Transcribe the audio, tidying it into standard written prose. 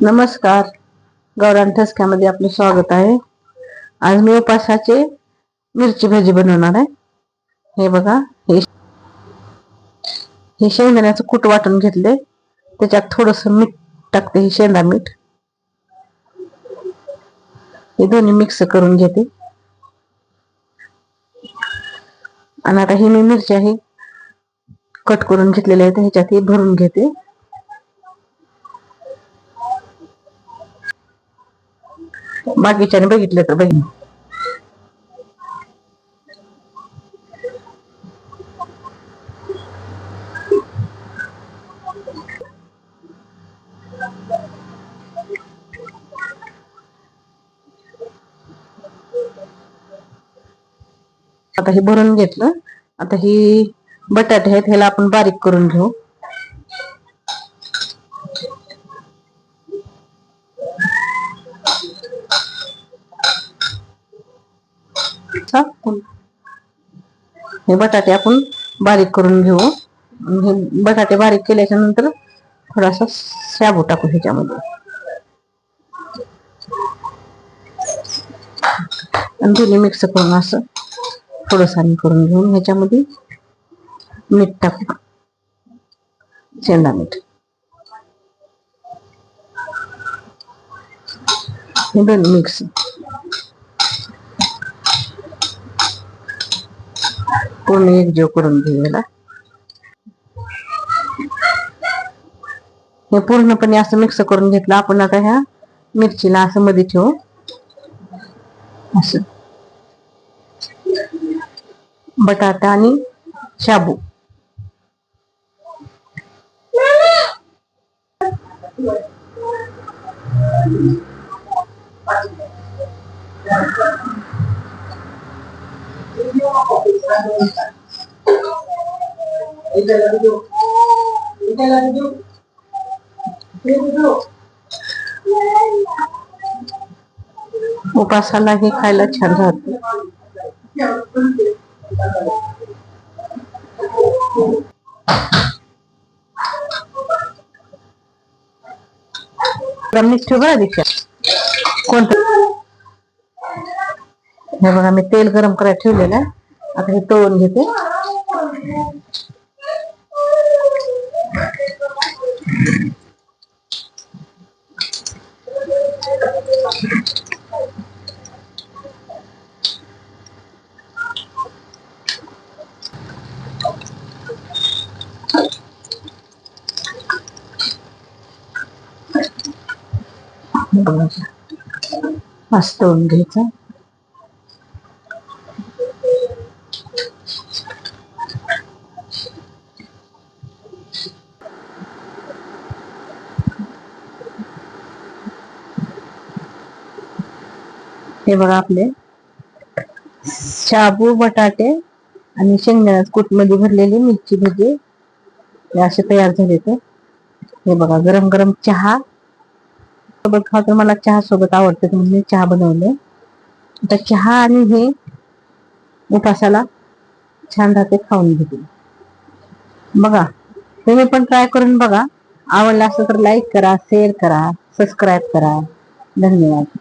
नमस्कार. गावरान ठसक्यामध्ये आपले स्वागत आहे. आज मी उपासाचे मिरची भाजी बनवणार आहे. हे बघा, हे शेंगदाण्याचं कूट वाटून घेतले. त्याच्यात थोडस मीठ टाकते, हे शेंदा मीठ. हे दोन्ही मिक्स करून घेते. आणि आता ही मी मिरची आहे कट करून घेतलेल्या आहेत, ह्याच्यात हे भरून घेते. बाकीच्याने बघितलं तर बघितलं. आता हे भरून घेतलं. आता ही बटाटे आहेत, ह्याला आपण बारीक करून घेऊ. हे बटाटे आपण बारीक करून घेऊ. हे बटाटे बारीक केल्याच्या नंतर थोडासा शाबू टाकू ह्याच्यामध्ये आणि दोन्ही मिक्स करून असं थोडस करून घेऊन ह्याच्यामध्ये मीठ टाकू, शेंदा मीठ. हे दोन्ही मिक्स पूर्ण एकजीव करून घेऊ याला. हे पूर्णपणे असं मिक्स करून घेतलं आपण. आता ह्या मिरचीला असं मध्ये ठेवू, असं बटाटा आणि शाबू. उपासाला हे खायला छान राहते. बघा दीक्षा कोणतं. हे बघा, मी तेल गरम करायला ठेवलेलं आहे. आता हे तळून घेते. मस्त तळून घ्यायचं. हे बघा, आपले शाबू, बटाटे आणि शेंगदाण्याच्या कूट मध्ये भरलेली मिरची भजी असे तयार झाले. तर हे बघा, गरम गरम चहा सोबत खातो. मला चहा सोबत आवडते म्हणून मी चहा बनवले. आता चहा आणि हे उपासाला छान राहते, खाऊन घेते. बघा, तुम्ही पण ट्राय करून बघा. आवडलं असं तर लाईक करा, शेअर करा, सबस्क्राईब करा. धन्यवाद.